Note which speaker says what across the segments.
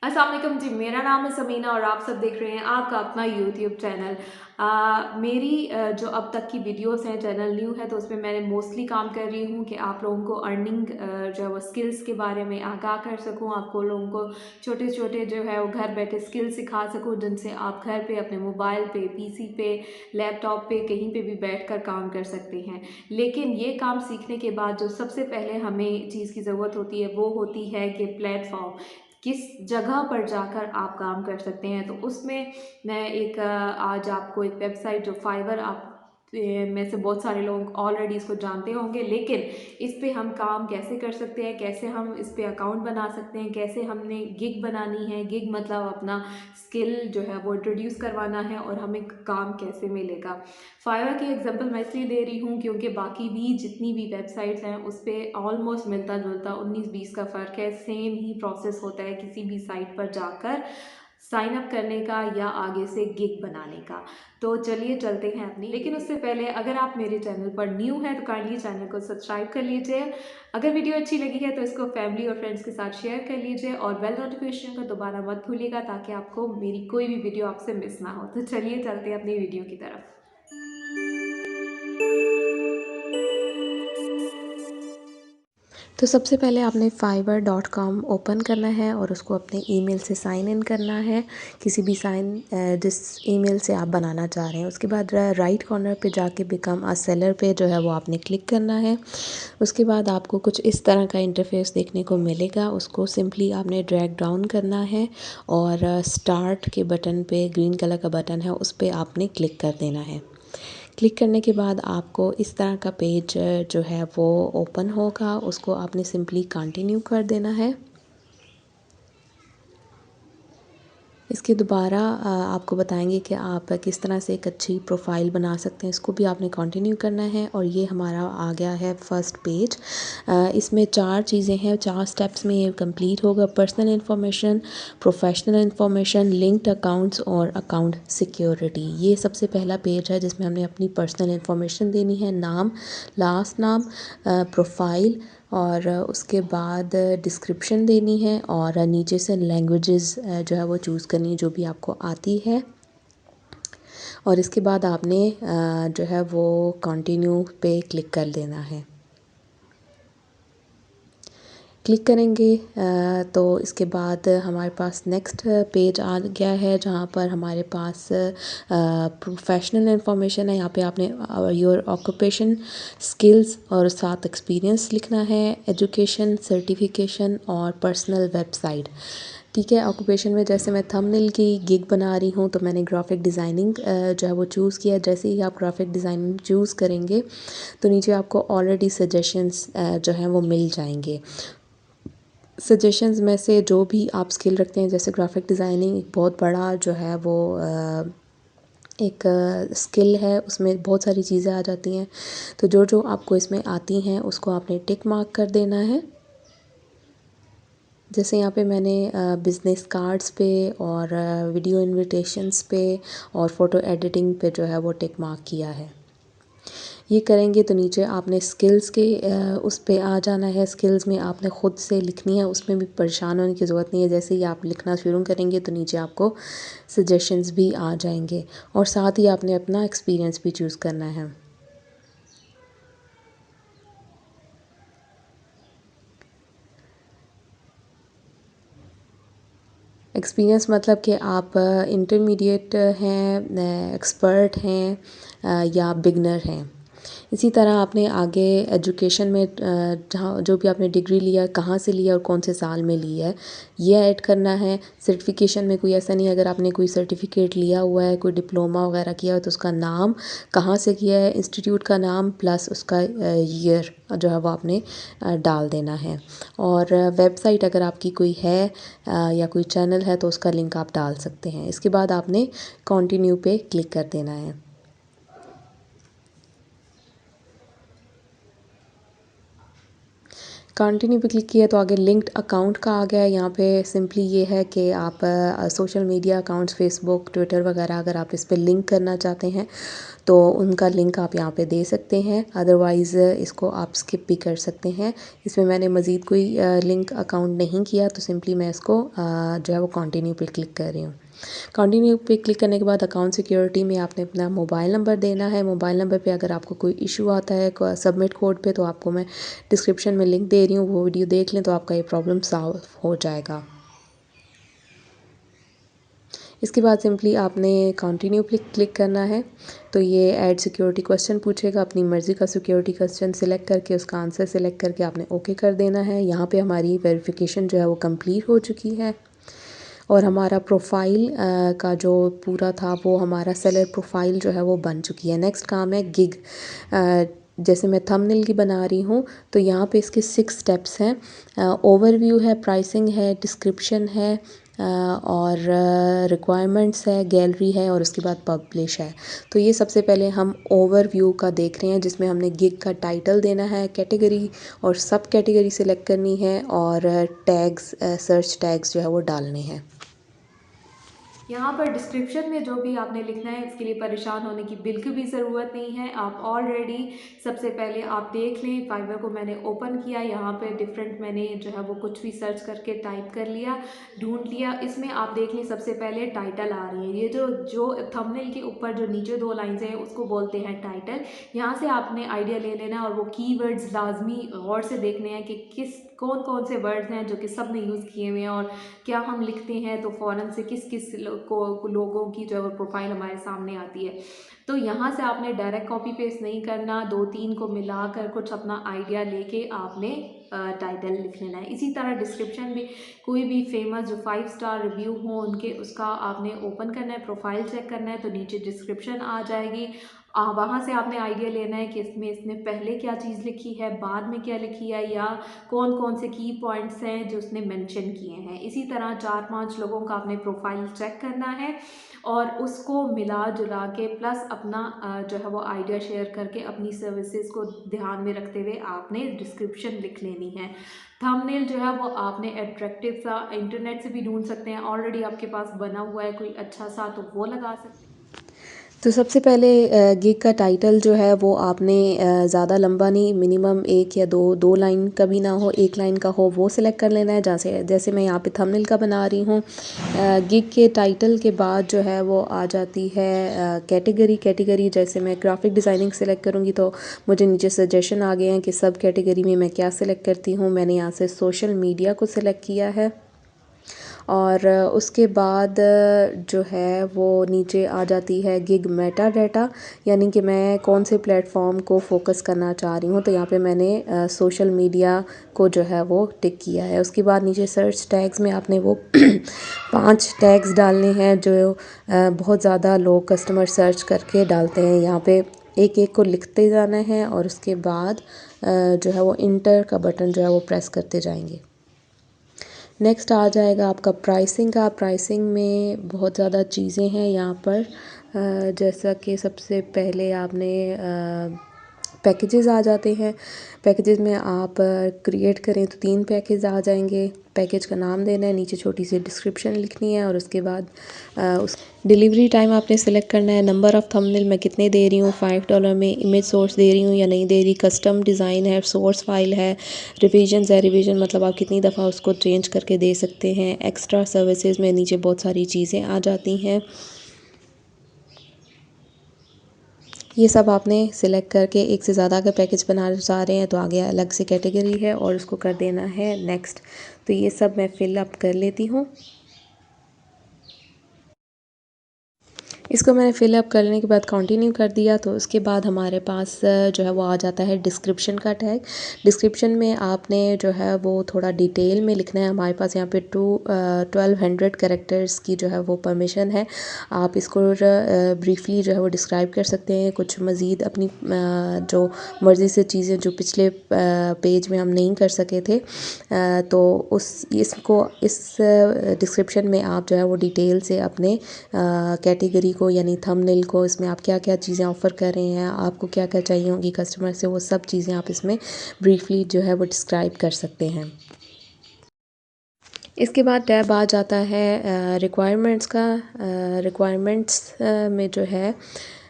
Speaker 1: अस्सलाम वालेकुम जी, मेरा नाम है समीना और आप सब देख रहे हैं आपका अपना यूट्यूब चैनल। मेरी जो अब तक की वीडियोस हैं, चैनल न्यू है तो उसमें मैंने मोस्टली काम कर रही हूँ कि आप लोगों को अर्निंग जो है वो स्किल्स के बारे में आगाह कर सकूँ, आपको लोगों को छोटे छोटे जो है वो घर बैठे स्किल्स सिखा सकूँ जिनसे आप घर पे अपने मोबाइल पे, पीसी पे, लैपटॉप पे, कहीं पे भी बैठकर काम कर सकते हैं। लेकिन ये काम सीखने के बाद जो सबसे पहले हमें चीज़ की ज़रूरत होती है वो होती है कि प्लेटफॉर्म, किस जगह पर जाकर आप काम कर सकते हैं। तो उसमें मैं एक आज आपको एक वेबसाइट जो फाइवर, आप में से बहुत सारे लोग ऑलरेडी इसको जानते होंगे, लेकिन इस पे हम काम कैसे कर सकते हैं, कैसे हम इस पे अकाउंट बना सकते हैं, कैसे हमने गिग बनानी है। गिग मतलब अपना स्किल जो है वो इंट्रोड्यूस करवाना है और हमें काम कैसे मिलेगा। फाइवर की एग्जांपल मैं इसलिए दे रही हूँ क्योंकि बाकी भी जितनी भी वेबसाइट्स हैं उस पर ऑलमोस्ट मिलता जुलता 19-20 का फ़र्क है। सेम ही प्रोसेस होता है किसी भी साइट पर जाकर साइन अप करने का या आगे से गिग बनाने का। तो चलिए चलते हैं अपनी, लेकिन उससे पहले अगर आप मेरे चैनल पर न्यू हैं तो काइंडली चैनल को सब्सक्राइब कर लीजिए। अगर वीडियो अच्छी लगी है तो इसको फैमिली और फ्रेंड्स के साथ शेयर कर लीजिए और बेल नोटिफिकेशन को दोबारा मत भूलिएगा ताकि आपको मेरी कोई भी वीडियो आपसे मिस ना हो। तो चलिए चलते हैं अपनी वीडियो की तरफ।
Speaker 2: तो सबसे पहले आपने fiverr.com ओपन करना है और उसको अपने ईमेल से साइन इन करना है, किसी भी जिस ईमेल से आप बनाना चाह रहे हैं। उसके बाद राइट कॉर्नर पे जाके बिकम अ सेलर पे जो है वो आपने क्लिक करना है। उसके बाद आपको कुछ इस तरह का इंटरफेस देखने को मिलेगा, उसको सिंपली आपने ड्रैग डाउन करना है और स्टार्ट के बटन पे, ग्रीन कलर का बटन है, उस पर आपने क्लिक कर देना है। क्लिक करने के बाद आपको इस तरह का पेज जो है वो ओपन होगा, उसको आपने सिंपली कंटिन्यू कर देना है। इसके दोबारा आपको बताएंगे कि आप किस तरह से एक अच्छी प्रोफाइल बना सकते हैं, इसको भी आपने कंटिन्यू करना है। और ये हमारा आ गया है फर्स्ट पेज। इसमें 4 चीज़ें हैं, 4 स्टेप्स में ये कंप्लीट होगा। Personal information, professional information, linked accounts और अकाउंट सिक्योरिटी। ये सबसे पहला पेज है जिसमें हमने अपनी पर्सनल इन्फॉर्मेशन देनी है, नाम, लास्ट नाम, प्रोफाइल और उसके बाद डिस्क्रिप्शन देनी है और नीचे से लैंग्वेजेस जो है वो चूज़ करनी है जो भी आपको आती है। और इसके बाद आपने जो है वो कंटिन्यू पे क्लिक कर देना है। क्लिक करेंगे तो इसके बाद हमारे पास नेक्स्ट पेज आ गया है जहाँ पर हमारे पास प्रोफेशनल इन्फॉर्मेशन है। यहाँ पे आपने योर ऑक्यूपेशन, स्किल्स और साथ एक्सपीरियंस लिखना है, एजुकेशन, सर्टिफिकेशन और पर्सनल वेबसाइट। ठीक है, ऑक्यूपेशन में जैसे मैं थंबनेल की गिग बना रही हूँ तो मैंने ग्राफिक डिज़ाइनिंग जो है वो चूज़ किया। जैसे ही आप ग्राफिक डिज़ाइनिंग चूज़ करेंगे तो नीचे आपको ऑलरेडी सजेशंस जो हैं वो मिल जाएंगे। सजेशंस में से जो भी आप स्किल रखते हैं, जैसे ग्राफिक डिज़ाइनिंग एक बहुत बड़ा जो है वो एक स्किल है, उसमें बहुत सारी चीज़ें आ जाती हैं। तो जो जो आपको इसमें आती हैं उसको आपने टिक मार्क कर देना है। जैसे यहाँ पे मैंने बिज़नेस कार्ड्स पे और वीडियो इनविटेशंस पे और फ़ोटो एडिटिंग पे जो है वो टिक मार्क किया है। ये करेंगे तो नीचे आपने स्किल्स के उस पे आ जाना है। स्किल्स में आपने ख़ुद से लिखनी है, उसमें भी परेशान होने की ज़रूरत नहीं है। जैसे ही आप लिखना शुरू करेंगे तो नीचे आपको सजेशंस भी आ जाएंगे और साथ ही आपने अपना एक्सपीरियंस भी चूज़ करना है। एक्सपीरियंस मतलब कि आप इंटरमीडिएट हैं, एक्सपर्ट हैं या बिगनर हैं। इसी तरह आपने आगे एजुकेशन में जहाँ जो भी आपने डिग्री लिया, कहाँ से लिया और कौन से साल में लिया है, ये ऐड करना है। सर्टिफिकेशन में कोई ऐसा नहीं है, अगर आपने कोई सर्टिफिकेट लिया हुआ है, कोई डिप्लोमा वगैरह किया है तो उसका नाम, कहाँ से किया है, इंस्टीट्यूट का नाम प्लस उसका ईयर जो है वो आपने डाल देना है। और वेबसाइट अगर आपकी कोई है या कोई चैनल है तो उसका लिंक आप डाल सकते हैं। इसके बाद आपने कंटिन्यू पे क्लिक कर देना है। कंटिन्यू पे क्लिक किया तो आगे लिंक्ड अकाउंट का आ गया है। यहाँ पे सिंपली ये है कि आप social media accounts Facebook Twitter वगैरह अगर आप इस पे लिंक करना चाहते हैं तो उनका लिंक आप यहाँ पे दे सकते हैं, अदरवाइज़ इसको आप स्किप भी कर सकते हैं। इसमें मैंने मज़ीद कोई लिंक अकाउंट नहीं किया तो सिंपली मैं इसको जो है वो कंटिन्यू पे क्लिक कर रही हूँ। कंटिन्यू पे क्लिक करने के बाद अकाउंट सिक्योरिटी में आपने अपना मोबाइल नंबर देना है। मोबाइल नंबर पे अगर आपको कोई इशू आता है सबमिट कोड पे तो आपको मैं डिस्क्रिप्शन में लिंक दे रही हूँ, वो वीडियो देख लें तो आपका ये प्रॉब्लम सॉल्व हो जाएगा। इसके बाद सिंपली आपने कंटिन्यू पे क्लिक करना है। तो ये ऐड सिक्योरिटी क्वेश्चन पूछेगा, अपनी मर्ज़ी का सिक्योरिटी क्वेश्चन सिलेक्ट करके उसका आंसर सिलेक्ट करके आपने ओके कर देना है। यहाँ पे हमारी वेरिफिकेशन जो है वो कंप्लीट हो चुकी है और हमारा प्रोफाइल का जो पूरा था वो हमारा सेलर प्रोफाइल जो है वो बन चुकी है। नेक्स्ट काम है गिग। जैसे मैं थंबनेल की बना रही हूँ तो यहाँ पे इसके 6 स्टेप्स हैं। ओवरव्यू है, प्राइसिंग है, डिस्क्रिप्शन है और रिक्वायरमेंट्स है, गैलरी है और उसके बाद पब्लिश है। तो ये सबसे पहले हम ओवरव्यू का देख रहे हैं जिसमें हमने गिग का टाइटल देना है, कैटेगरी और सब कैटेगरी सिलेक्ट करनी है और टैग्स सर्च टैग्स जो है वो डालने हैं।
Speaker 1: यहाँ पर डिस्क्रिप्शन में जो भी आपने लिखना है इसके लिए परेशान होने की बिल्कुल भी ज़रूरत नहीं है। आप ऑलरेडी सबसे पहले आप देख लें, फाइवर को मैंने ओपन किया, यहाँ पे डिफरेंट मैंने जो है वो कुछ भी सर्च करके टाइप कर लिया, ढूंढ लिया। इसमें आप देख लें सबसे पहले टाइटल आ रही है, ये जो जो थंबनेल के ऊपर जो नीचे 2 लाइन्स हैं उसको बोलते हैं टाइटल। यहाँ से आपने आइडिया ले लेना और वो कीवर्ड्स लाजमी गौर से देखने हैं कि कौन कौन से वर्ड्स हैं जो कि सब ने यूज़ किए हुए हैं और क्या हम लिखते हैं तो फ़ौरन से किस किस लोगों की जो है प्रोफाइल हमारे सामने आती है। तो यहाँ से आपने डायरेक्ट कॉपी पेस्ट नहीं करना, 2-3 को मिलाकर कुछ अपना आइडिया लेके आपने टाइटल लिख लेना है। इसी तरह डिस्क्रिप्शन भी कोई भी फेमस जो 5 स्टार रिव्यू हो उनके उसका आपने ओपन करना है, प्रोफाइल चेक करना है तो नीचे डिस्क्रिप्शन आ जाएगी। वहाँ से आपने आइडिया लेना है कि इसमें इसने पहले क्या चीज़ लिखी है, बाद में क्या लिखी है या कौन कौन से की पॉइंट्स हैं जो उसने मेंशन किए हैं। इसी तरह 4-5 लोगों का आपने प्रोफाइल चेक करना है और उसको मिला जुला के प्लस अपना जो है वो आइडिया शेयर करके अपनी सर्विसेज को ध्यान में रखते हुए आपने डिस्क्रिप्शन लिख लेनी है। थंबनेल जो है वो आपने अट्रैक्टिव सा इंटरनेट से भी ढूंढ सकते हैं, ऑलरेडी आपके पास बना हुआ है कोई अच्छा सा तो वो लगा सकते हैं।
Speaker 2: तो सबसे पहले गिग का टाइटल जो है वो आपने ज़्यादा लंबा नहीं, मिनिमम 1 या 2 लाइन का भी ना हो, 1 लाइन का हो वो सिलेक्ट कर लेना है। जैसे मैं यहाँ पे थंबनेल का बना रही हूँ। गिग के टाइटल के बाद जो है वो आ जाती है कैटेगरी। जैसे मैं ग्राफिक डिज़ाइनिंग सेलेक्ट करूँगी तो मुझे नीचे सजेशन आ गए हैं कि सब कैटेगरी में मैं क्या सिलेक्ट करती हूँ। मैंने यहाँ से सोशल मीडिया को सिलेक्ट किया है और उसके बाद जो है वो नीचे आ जाती है गिग मेटा डाटा, यानी कि मैं कौन से प्लेटफॉर्म को फोकस करना चाह रही हूँ। तो यहाँ पे मैंने सोशल मीडिया को जो है वो टिक किया है। उसके बाद नीचे सर्च टैग्स में आपने वो 5 टैग्स डालने हैं जो बहुत ज़्यादा लोग कस्टमर सर्च करके डालते हैं। यहाँ पे एक एक को लिखते जाना है और उसके बाद जो है वो इंटर का बटन जो है वो प्रेस करते जाएंगे। नेक्स्ट आ जाएगा आपका प्राइसिंग का। प्राइसिंग में बहुत ज़्यादा चीज़ें हैं यहाँ पर, जैसा कि सबसे पहले आपने पैकेजेस आ जाते हैं। पैकेजेस में आप क्रिएट करें तो 3 पैकेज आ जाएंगे। पैकेज का नाम देना है, नीचे छोटी सी डिस्क्रिप्शन लिखनी है और उसके बाद उस डिलीवरी टाइम आपने सेलेक्ट करना है। नंबर ऑफ़ थंबनेल मैं कितने दे रही हूँ, $5 में इमेज सोर्स दे रही हूँ या नहीं दे रही, कस्टम डिज़ाइन है, सोर्स फाइल है, रिवीजन्स है। रिवीजन मतलब आप कितनी दफ़ा उसको चेंज करके दे सकते हैं। एक्स्ट्रा सर्विसेज में नीचे बहुत सारी चीज़ें आ जाती हैं। ये सब आपने सिलेक्ट करके एक से ज़्यादा अगर पैकेज बनाना चाह रहे हैं तो आगे अलग से कैटेगरी है और उसको कर देना है नेक्स्ट। तो ये सब मैं फिल अप कर लेती हूँ। इसको मैंने फिलअप करने के बाद कंटिन्यू कर दिया तो उसके बाद हमारे पास जो है वो आ जाता है डिस्क्रिप्शन का टैग। डिस्क्रिप्शन में आपने जो है वो थोड़ा डिटेल में लिखना है। हमारे पास यहाँ पे 1200 कैरेक्टर्स की जो है वो परमिशन है। आप इसको ब्रीफली जो है वो डिस्क्राइब कर सकते हैं, कुछ मज़ीद अपनी जो मर्ज़ी से चीज़ें जो पिछले पेज में हम नहीं कर सके थे, तो इस डिस्क्रिप्शन में आप जो है वो डिटेल से अपने कैटेगरी को यानी थंबनेल को, इसमें आप क्या क्या चीज़ें ऑफ़र कर रहे हैं, आपको क्या क्या चाहिए होंगी कस्टमर से, वो सब चीज़ें आप इसमें ब्रीफली जो है वो डिस्क्राइब कर सकते हैं। इसके बाद टैब आ जाता है रिक्वायरमेंट्स का। रिक्वायरमेंट्स में जो है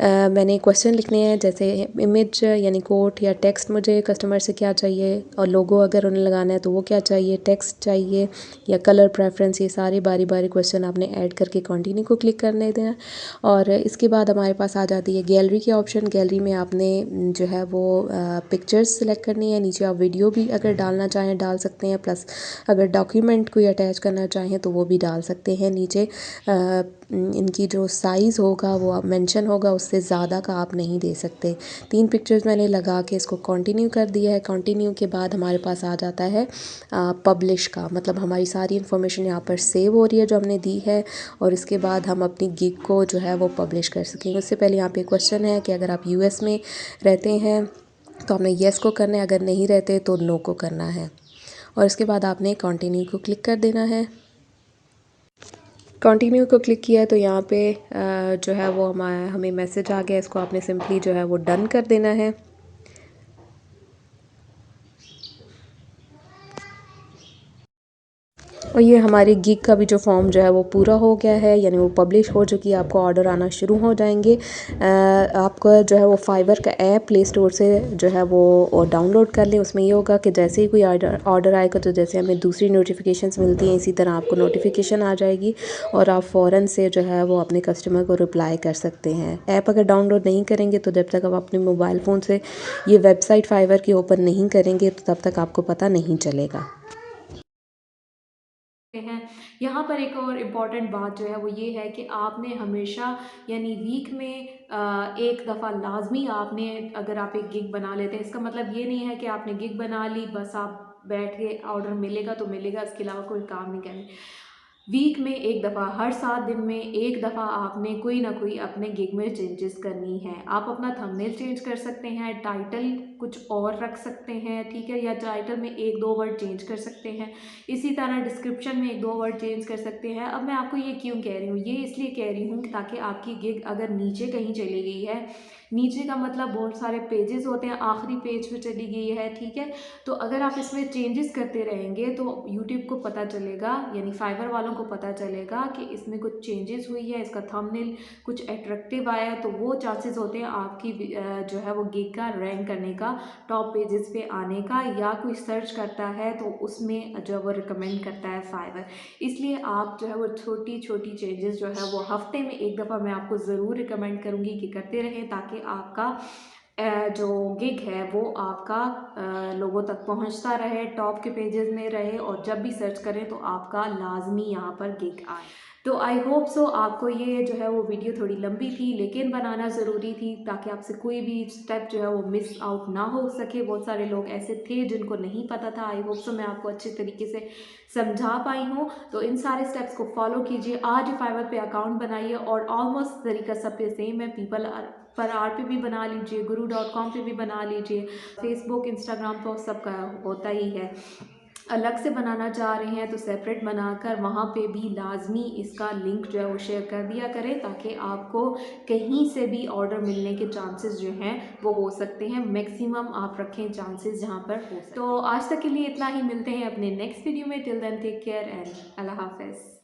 Speaker 2: मैंने क्वेश्चन लिखने हैं, जैसे इमेज यानी कोट या टेक्स्ट मुझे कस्टमर से क्या चाहिए, और लोगो अगर उन्हें लगाना है तो वो क्या चाहिए, टेक्स्ट चाहिए या कलर प्रेफरेंस, ये सारे बारी बारी क्वेश्चन आपने ऐड करके कंटिन्यू को क्लिक करने देना। और इसके बाद हमारे पास आ जाती है गैलरी के ऑप्शन। गैलरी में आपने जो है वो पिक्चर्स सेलेक्ट करनी है। नीचे आप वीडियो भी अगर डालना चाहें डाल सकते हैं, प्लस अगर डॉक्यूमेंट कोई अटैच करना चाहें तो वो भी डाल सकते हैं। नीचे इनकी जो साइज़ होगा वो आप मेंशन होगा, उससे ज़्यादा का आप नहीं दे सकते। 3 पिक्चर्स मैंने लगा के इसको कंटिन्यू कर दिया है। कंटिन्यू के बाद हमारे पास आ जाता है पब्लिश का, मतलब हमारी सारी इन्फॉर्मेशन यहाँ पर सेव हो रही है जो हमने दी है, और इसके बाद हम अपनी गिग को जो है वो पब्लिश कर सकेंगे। उससे पहले यहाँ पे क्वेश्चन है कि अगर आप यूएस में रहते हैं तो आपने येस को करना है, अगर नहीं रहते तो नो को करना है, और इसके बाद आपने कंटिन्यू को क्लिक कर देना है। कंटिन्यू को क्लिक किया तो यहाँ पे जो है वो हमें मैसेज आ गया, इसको आपने सिंपली जो है वो डन कर देना है। और ये हमारी गिग का भी जो फॉर्म जो है वो पूरा हो गया है, यानी वो पब्लिश हो चुकी है। आपको ऑर्डर आना शुरू हो जाएंगे। आपका जो है वो फाइवर का ऐप प्ले स्टोर से जो है वो डाउनलोड कर लें। उसमें ये होगा कि जैसे ही कोई ऑर्डर आएगा तो जैसे हमें दूसरी नोटिफिकेशंस मिलती हैं, इसी तरह आपको नोटिफिकेशन आ जाएगी और आप फ़ौरन से जो है वो अपने कस्टमर को रिप्लाई कर सकते हैं। ऐप अगर डाउनलोड नहीं करेंगे तो जब तक आप अपने मोबाइल फ़ोन से ये वेबसाइट फाइवर की ओपन नहीं करेंगे तो तब तक आपको पता नहीं चलेगा।
Speaker 1: हैं। यहाँ पर एक और इम्पॉर्टेंट बात जो है वो ये है कि आपने हमेशा यानी वीक में एक दफ़ा लाजमी आपने, अगर आप एक गिग बना लेते हैं, इसका मतलब ये नहीं है कि आपने गिग बना ली बस आप बैठ के ऑर्डर मिलेगा तो मिलेगा, इसके अलावा कोई काम नहीं करनी। वीक में एक दफ़ा, हर 7 दिन में एक दफ़ा आपने कोई ना कोई अपने गिग में चेंजेस करनी है। आप अपना थंबनेल चेंज कर सकते हैं, टाइटल कुछ और रख सकते हैं, ठीक है, या टाइटल में 1-2 वर्ड चेंज कर सकते हैं। इसी तरह डिस्क्रिप्शन में 1-2 वर्ड चेंज कर सकते हैं। अब मैं आपको ये क्यों कह रही हूँ, ये इसलिए कह रही हूँ ताकि आपकी गिग अगर नीचे कहीं चली गई है, नीचे का मतलब बहुत सारे पेजेस होते हैं, आखिरी पेज पे चली गई है, ठीक है, तो अगर आप इसमें चेंजेस करते रहेंगे तो यूट्यूब को पता चलेगा, यानी फाइवर वालों को पता चलेगा कि इसमें कुछ चेंजेस हुई है, इसका थंबनेल कुछ अट्रैक्टिव आया है, तो वो चांसेस होते हैं आपकी जो है वो गिग का रैंक करने का, टॉप पेजेस पे आने का, या कोई सर्च करता है तो उसमें जो वो रिकमेंड करता है फाइवर। इसलिए आप जो है वो छोटी छोटी चेंजेस जो है वो हफ्ते में एक दफ़ा मैं आपको ज़रूर रिकमेंड करूँगी कि करते रहें, ताकि आपका जो गिग है वो आपका लोगों तक पहुंचता रहे, टॉप के पेजेस में रहे, और जब भी सर्च करें तो आपका लाजमी यहाँ पर गिग आए। तो आई होप सो आपको ये जो है वो वीडियो थोड़ी लंबी थी लेकिन बनाना ज़रूरी थी, ताकि आपसे कोई भी स्टेप जो है वो मिस आउट ना हो सके। बहुत सारे लोग ऐसे थे जिनको नहीं पता था। आई होप सो मैं आपको अच्छे तरीके से समझा पाई हूँ। तो इन सारे स्टेप्स को फॉलो कीजिए, आज ही फाइवर पे अकाउंट बनाइए, और ऑलमोस्ट तरीका सब पे सेम है। पीपल पर आर पे भी बना लीजिए, guru.com पे भी बना लीजिए, फेसबुक इंस्टाग्राम पर सबका होता ही है। अलग से बनाना चाह रहे हैं तो सेपरेट बनाकर वहाँ पे भी लाजमी इसका लिंक जो है वो शेयर कर दिया करें, ताकि आपको कहीं से भी ऑर्डर मिलने के चांसेस जो हैं वो हो सकते हैं, मैक्सिमम आप रखें चांसेस जहाँ पर हो सकते हैं। तो आज तक के लिए इतना ही, मिलते हैं अपने नेक्स्ट वीडियो में। टिल देन टेक केयर एंड अल्लाह हाफिज़।